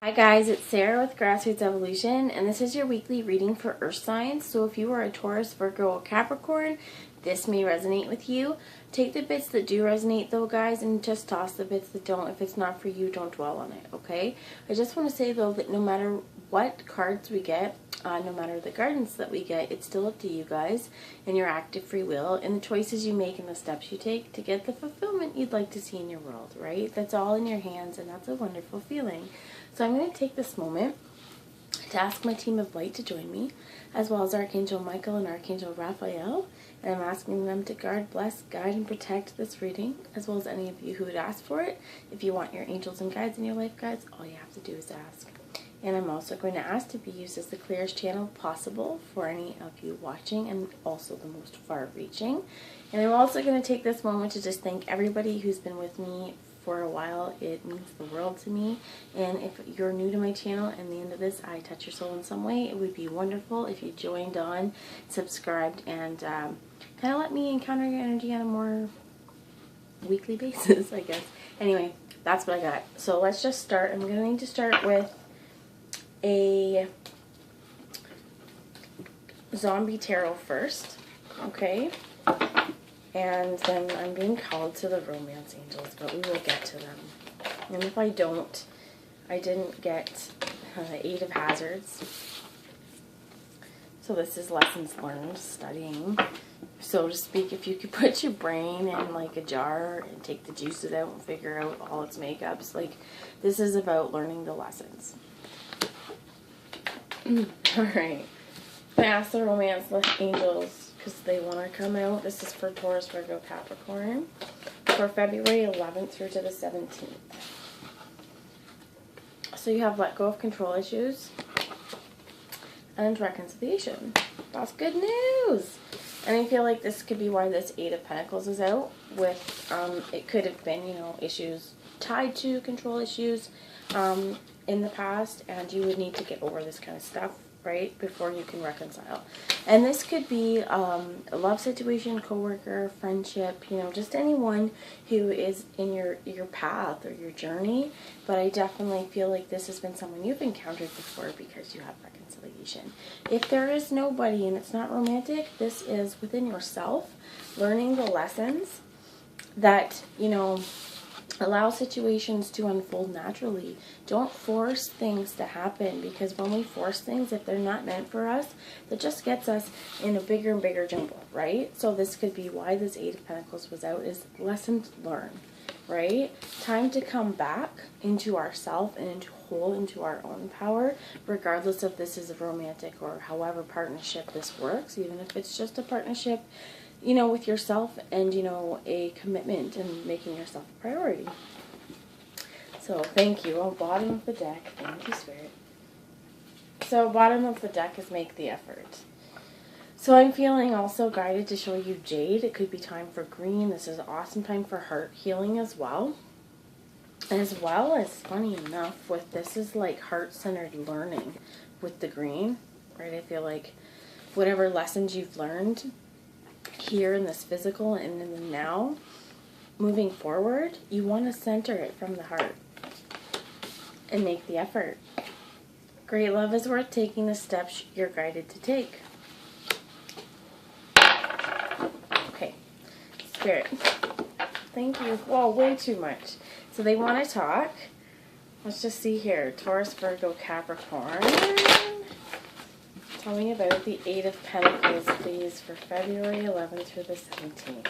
Hi guys, it's Sarah with Grassroots Evolution, and this is your weekly reading for Earth signs. So if you are a Taurus, Virgo, Capricorn, this may resonate with you. Take the bits that do resonate though, guys, and just toss the bits that don't. If it's not for you, don't dwell on it, okay? I just want to say though that no matter what cards we get, no matter the guidance that we get, it's still up to you guys and your active free will and the choices you make and the steps you take to get the fulfillment you'd like to see in your world, right? That's all in your hands, and that's a wonderful feeling. So I'm going to take this moment to ask my team of light to join me, as well as Archangel Michael and Archangel Raphael, and I'm asking them to guard, bless, guide, and protect this reading, as well as any of you who would ask for it. If you want your angels and guides in your life, guides, all you have to do is ask. And I'm also going to ask to be used as the clearest channel possible for any of you watching, and also the most far-reaching. And I'm also going to take this moment to just thank everybody who's been with me for a while. It means the world to me. And if you're new to my channel and the end of this I touch your soul in some way, it would be wonderful if you joined on, subscribed, and kind of let me encounter your energy on a more weekly basis, I guess. Anyway, that's what I got. So let's just start. I'm going to start with a zombie tarot first, okay? And then I'm being called to the romance angels, but we will get to them. And if I don't, I didn't get the Eight of Hazards. So this is lessons learned, studying, so to speak. If you could put your brain in like a jar and take the juices out and figure out all its makeups, like this is about learning the lessons. Alright, I asked the romance angels because they want to come out. This is for Taurus, Virgo, Capricorn for February 11th through to the 17th. So you have let go of control issues and reconciliation. That's good news. And I feel like this could be why this Eight of Pentacles is out with, it could have been, you know, issues tied to control issues in the past, and you would need to get over this kind of stuff, right, before you can reconcile. And this could be a love situation, coworker, friendship, you know, just anyone who is in your path or your journey. But I definitely feel like this has been someone you've encountered before because you have reconciliation. If there is nobody and it's not romantic, this is within yourself, learning the lessons that, you know, allow situations to unfold naturally. Don't force things to happen, because when we force things, if they're not meant for us, that just gets us in a bigger and bigger jumble, right? So this could be why this Eight of Pentacles was out, is lessons learned, right? Time to come back into ourself and into our own power, regardless if this is a romantic or however partnership this works, even if it's just a partnership, you know, with yourself and, you know, a commitment and making yourself a priority. So thank you. On bottom of the deck, thank you, Spirit. So bottom of the deck is make the effort. So I'm feeling also guided to show you Jade. It could be time for green. This is an awesome time for heart healing as well. As well as, funny enough, with this is like heart-centered learning with the green, right? I feel like whatever lessons you've learned here in this physical and in the now, moving forward, you want to center it from the heart and make the effort. Great love is worth taking the steps you're guided to take. Okay, Spirit, thank you. Whoa, way too much. So they want to talk. Let's just see here. Taurus, Virgo, Capricorn. Tell me about the Eight of Pentacles, please, for February 11th through the 17th.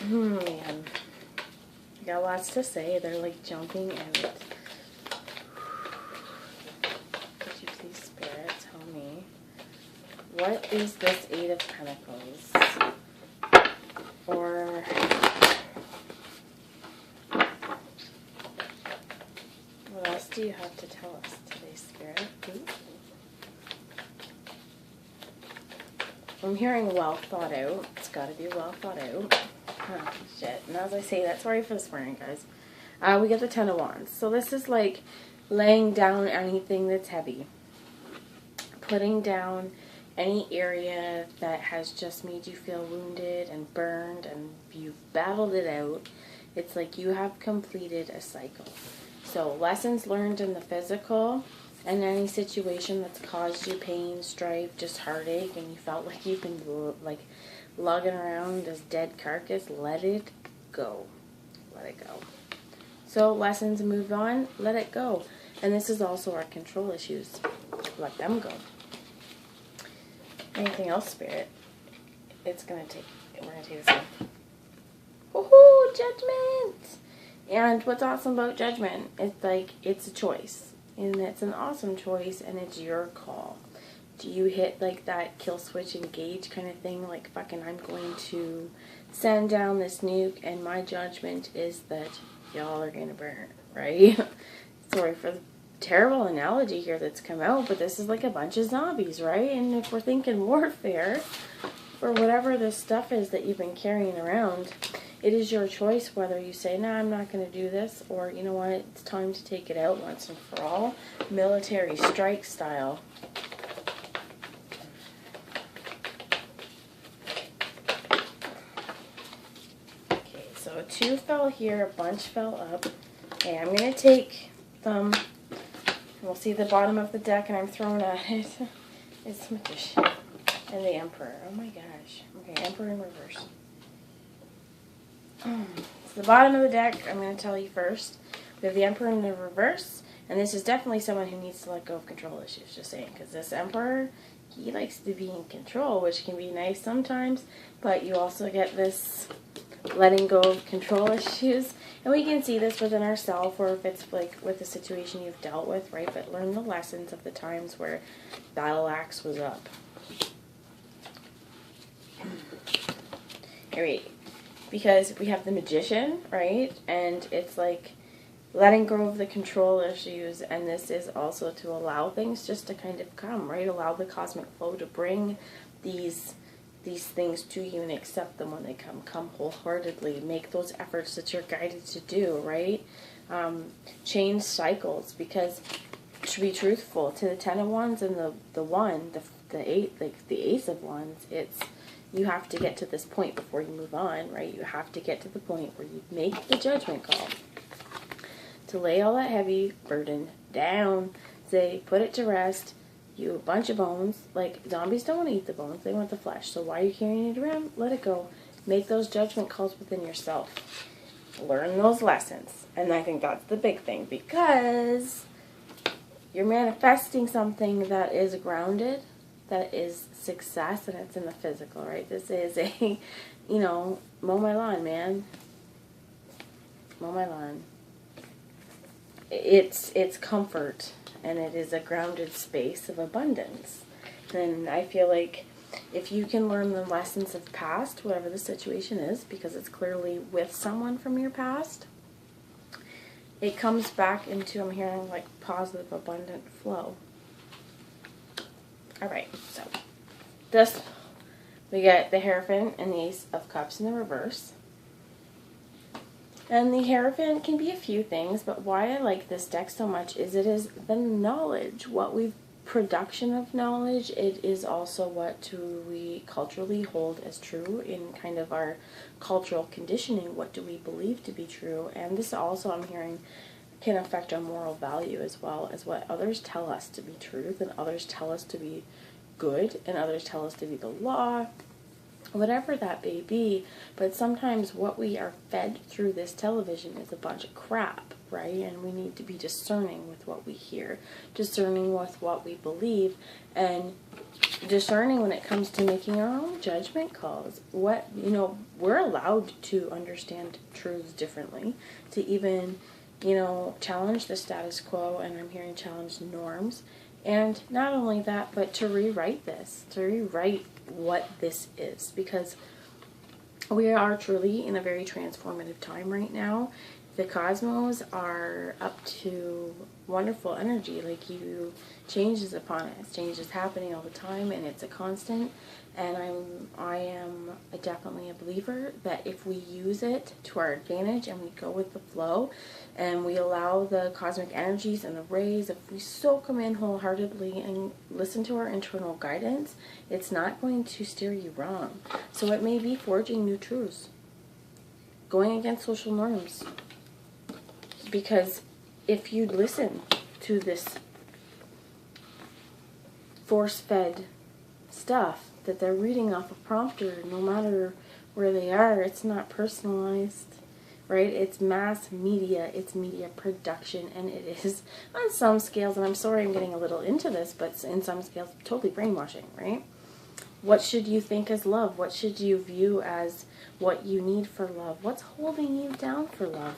Man. I got lots to say. They're like jumping out. Could you please, Spirit, tell me, what is this Eight of Pentacles? Or what else do you have to tell us today, Spirit? Ooh. I'm hearing well thought out. It's got to be well thought out. Oh, shit. And as I say that, sorry for the swearing, guys. We get the Ten of Wands. So this is like laying down anything that's heavy. Putting down any area that has just made you feel wounded and burned and you've battled it out. It's like you have completed a cycle. So lessons learned in the physical, and any situation that's caused you pain, strife, just heartache, and you felt like you've been like lugging around this dead carcass, let it go. Let it go. So lessons moved on, let it go. And this is also our control issues. Let them go. Anything else, Spirit? We're going to take this one. Woohoo! Judgment! And what's awesome about judgment is like it's a choice. And it's an awesome choice, and it's your call. Do you hit like that kill switch engage kind of thing? Like, fucking, I'm going to send down this nuke, and my judgment is that y'all are going to burn, right? Sorry for the terrible analogy here that's come out, but this is like a bunch of zombies, right? And if we're thinking warfare, for whatever this stuff is that you've been carrying around, it is your choice whether you say, nah, I'm not going to do this, or, you know what, it's time to take it out once and for all. Military strike style. Okay, so 2 fell here, a bunch fell up. Okay, I'm going to take them. We'll see the bottom of the deck, and I'm throwing at it. It's Magician and the Emperor. Oh my gosh. Okay, Emperor in reverse. So the bottom of the deck, I'm going to tell you first. We have the Emperor in the reverse, and this is definitely someone who needs to let go of control issues, just saying, because this Emperor, he likes to be in control, which can be nice sometimes, but you also get this letting go of control issues, and we can see this within ourselves, or if it's like with the situation you've dealt with, right, but learn the lessons of the times where battle axe was up. Alright. Because we have the Magician, right? And it's like letting go of the control issues. And this is also to allow things just to kind of come, right? Allow the cosmic flow to bring these things to you and accept them when they come. Come wholeheartedly. Make those efforts that you're guided to do, right? Change cycles. Because to be truthful, to the 10 of Wands and the 8, like the Ace of Wands, it's you have to get to this point before you move on, right? You have to get to the point where you make the judgment call to lay all that heavy burden down, say, put it to rest. You a bunch of bones. Like, zombies don't want to eat the bones. They want the flesh. So why are you carrying it around? Let it go. Make those judgment calls within yourself. Learn those lessons. And I think that's the big thing, because you're manifesting something that is grounded, that is success, and it's in the physical, right? This is a, mow my lawn, man. Mow my lawn. It's comfort, and it is a grounded space of abundance. And I feel like if you can learn the lessons of past, whatever the situation is, because it's clearly with someone from your past, it comes back into, I'm hearing, like, positive, abundant flow. Alright, so this, we get the Hierophant and the Ace of Cups in the reverse. And the Hierophant can be a few things, but why I like this deck so much is it is the knowledge, production of knowledge. It is also what we culturally hold as true in kind of our cultural conditioning. What do we believe to be true? And this also, I'm hearing, can affect our moral value as well as what others tell us to be truth, and others tell us to be good, and others tell us to be the law, whatever that may be. But sometimes what we are fed through this television is a bunch of crap, right? And we need to be discerning with what we hear, discerning with what we believe, and discerning when it comes to making our own judgment calls. We're allowed to understand truths differently, to even challenge the status quo, and I'm hearing challenge norms. And not only that, but to rewrite what this is, because we are truly in a very transformative time right now. The cosmos are up to wonderful energy, change is upon us. Change is happening all the time, and it's a constant. And I am definitely a believer that if we use it to our advantage and we go with the flow and we allow the cosmic energies and the rays, if we soak them in wholeheartedly and listen to our internal guidance, it's not going to steer you wrong. So it may be forging new truths, going against social norms, because if you'd listen to this force-fed stuff that they're reading off a prompter, no matter where they are, it's not personalized, right? It's mass media, it's media production, and it is on some scales, and I'm sorry I'm getting a little into this, but in some scales, totally brainwashing, right? What should you think is love? What should you view as what you need for love? What's holding you down for love?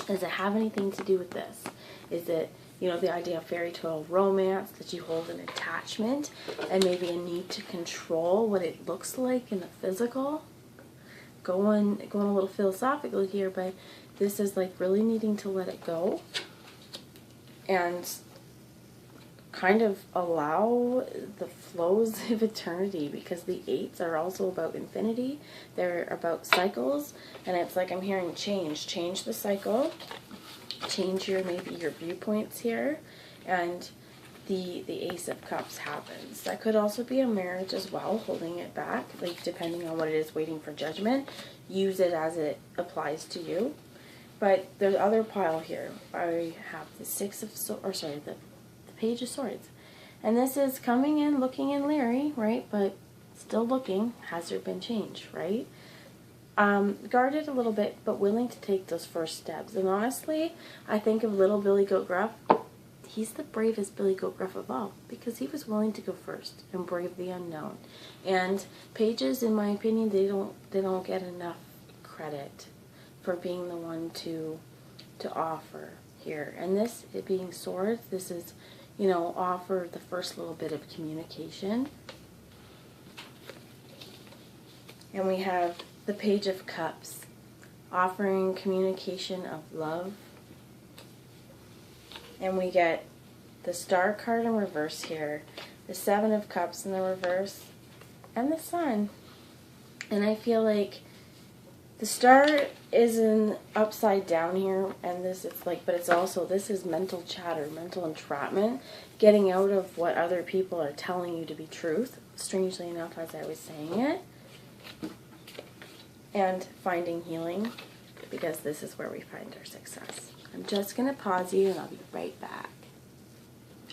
Does it have anything to do with this? Is it, you know, the idea of fairy tale romance, that you hold an attachment and maybe a need to control what it looks like in the physical? Going a little philosophical here, but this is like really needing to let it go and kind of allow the flows of eternity, because the 8s are also about infinity. They're about cycles, and it's like I'm hearing change the cycle, change maybe your viewpoints here, and the Ace of Cups happens. That could also be a marriage as well, holding it back, like depending on what it is, waiting for judgment. Use it as it applies to you. But there's other pile here. I have the the Page of Swords. And this is coming in, looking in leery, right? But still looking. Has there been change, right? Guarded a little bit, but willing to take those first steps. And honestly, I think of little Billy Goat Gruff. He's the bravest Billy Goat Gruff of all, because he was willing to go first and brave the unknown. And pages, in my opinion, they don't get enough credit for being the one to offer here. And this, it being swords, this is, you know, offer the first little bit of communication. And we have the Page of Cups, offering communication of love. And we get the Star card in reverse here, the 7 of Cups in the reverse, and the Sun. And I feel like the Star is in upside down here, and this is like, but it's also, this is mental chatter, mental entrapment, getting out of what other people are telling you to be truth, strangely enough, as I was saying it, and finding healing, because this is where we find our success. I'm just going to pause you, and I'll be right back.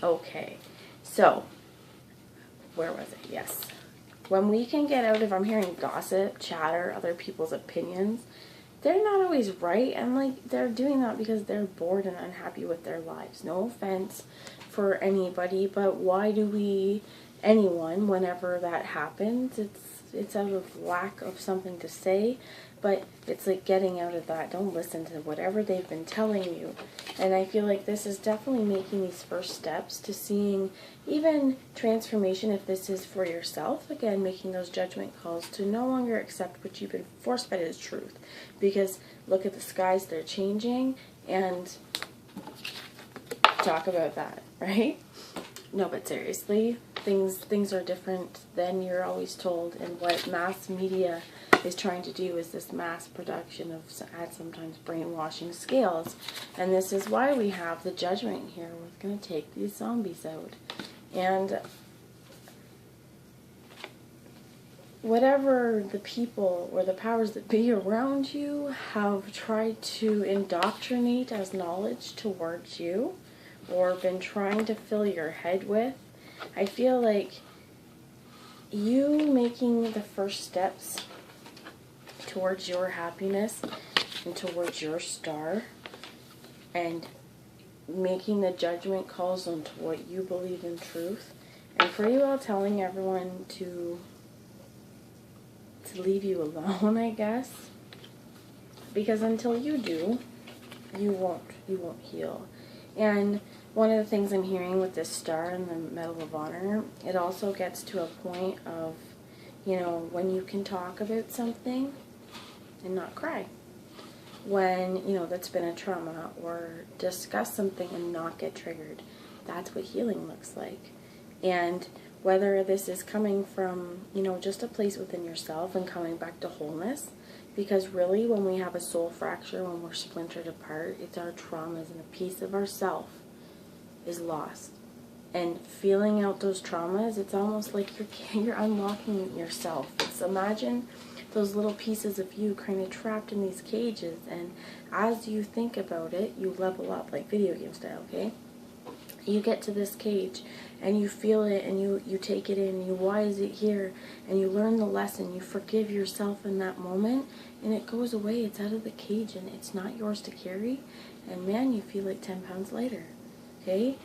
Okay, so, where was it? Yes. When we can get out of, I'm hearing gossip, chatter, other people's opinions, they're not always right, and like, they're doing that because they're bored and unhappy with their lives. No offense for anybody, but why do anyone, whenever that happens, it's out of lack of something to say, but it's like getting out of that. Don't listen to whatever they've been telling you. And I feel like this is definitely making these first steps to seeing even transformation, if this is for yourself. Again, making those judgment calls to no longer accept what you've been force-fed as truth. Because look at the skies, they're changing, and talk about that, right? No, but seriously, things are different than you're always told, and what mass media is trying to do is this mass production of, at sometimes brainwashing scales. And this is why we have the judgment here. We're going to take these zombies out. And whatever the people or the powers that be around you have tried to indoctrinate as knowledge towards you, or been trying to fill your head with, I feel like you making the first steps towards your happiness and towards your star, and making the judgment calls on to what you believe in truth, and pretty well telling everyone to leave you alone, I guess, because until you do, you won't heal. And one of the things I'm hearing with this star and the Medal of Honor, it also gets to a point of, you know, when you can talk about something and not cry. When, you know, that's been a trauma, or discuss something and not get triggered. That's what healing looks like. And whether this is coming from, you know, just a place within yourself and coming back to wholeness, because really when we have a soul fracture, when we're splintered apart, it's our traumas, and a piece of ourself is lost. and feeling out those traumas, it's almost like you're unlocking yourself. So imagine those little pieces of you kind of trapped in these cages, and as you think about it, you level up, like video game style, okay? You get to this cage, and you feel it, and you take it in, you, why is it here? And you learn the lesson, you forgive yourself in that moment, and it goes away, it's out of the cage, and it's not yours to carry, and man, you feel like 10 pounds lighter, okay?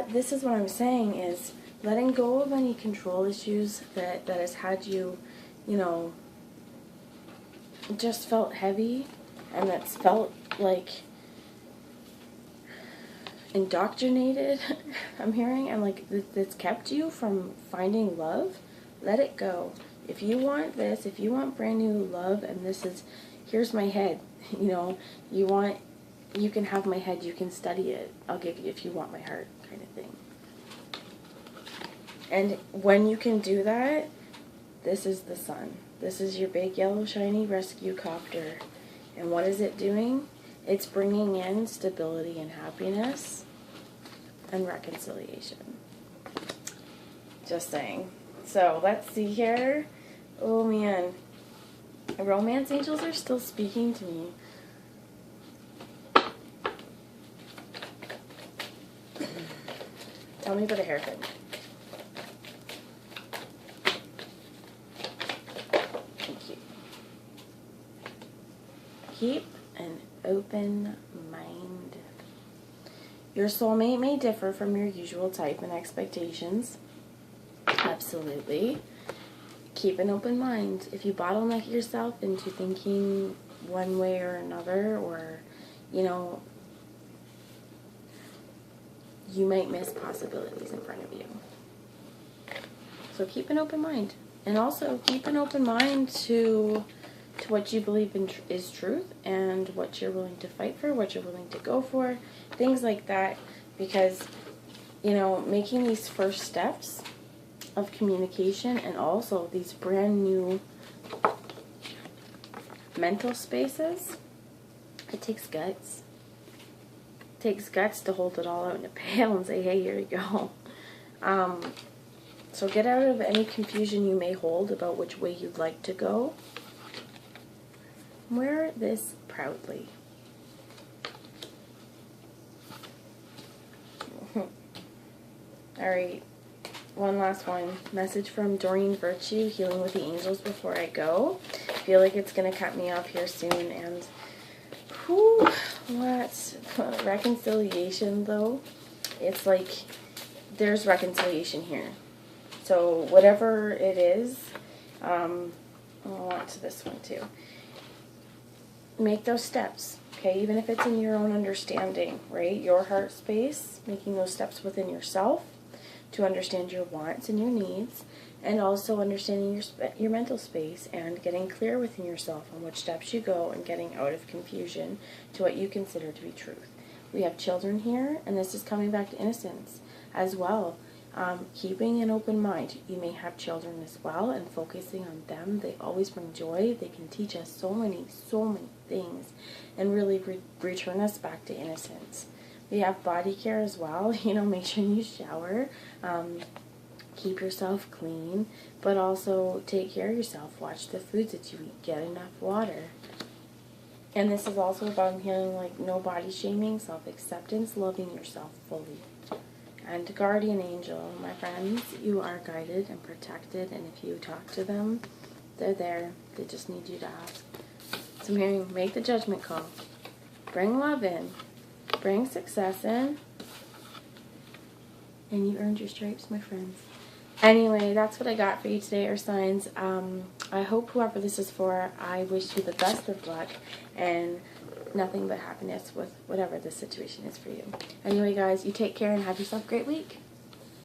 This is what I'm saying, is letting go of any control issues that has had you, you know, just felt heavy, and that's felt like indoctrinated, I'm hearing, and like that's kept you from finding love. Let it go. If you want this, if you want brand new love, and this is, here's my head, you know, you can have my head, you can study it, I'll give you if you want my heart, kind of thing. And when you can do that, this is the sun. This is your big yellow shiny rescue copter. And what is it doing? It's bringing in stability and happiness and reconciliation. Just saying. So let's see here. Oh man. Romance angels are still speaking to me. Tell me about a haircut. Thank you. Keep an open mind. Your soulmate may differ from your usual type and expectations. Absolutely. Keep an open mind. If you bottleneck yourself into thinking one way or another, or, you know, you might miss possibilities in front of you. So keep an open mind. And also keep an open mind to what you believe in is truth, and what you're willing to fight for, what you're willing to go for, things like that. Because, you know, making these first steps of communication, and also these brand new mental spaces, it takes guts. It takes guts to hold it all out in a pail and say, hey, here you go. So get out of any confusion you may hold about which way you'd like to go. Wear this proudly. Alright, one last one. Message from Doreen Virtue, Healing with the Angels before I go. I feel like it's going to cut me off here soon, and whew, what? Reconciliation, though. It's like there's reconciliation here. So whatever it is, I'll want to this one too. Make those steps, okay? Even if it's in your own understanding, right? Your heart space, making those steps within yourself to understand your wants and your needs, and also understanding your mental space and getting clear within yourself on which steps you go, and getting out of confusion to what you consider to be truth. We have children here, and this is coming back to innocence as well. Keeping an open mind. You may have children as well, and focusing on them. They always bring joy. They can teach us so many things, and really return us back to innocence. We have body care as well. You know, make sure you shower. Keep yourself clean, but also take care of yourself. Watch the foods that you eat. Get enough water. And this is also about healing, like no body shaming, self-acceptance, loving yourself fully. And guardian angel, my friends, you are guided and protected, and if you talk to them, they're there. They just need you to ask. So I'm hearing, make the judgment call. Bring love in. Bring success in. And you earned your stripes, my friends. Anyway, that's what I got for you today, Earth Signs. I hope whoever this is for, I wish you the best of luck and nothing but happiness with whatever this situation is for you. Anyway, guys, you take care and have yourself a great week.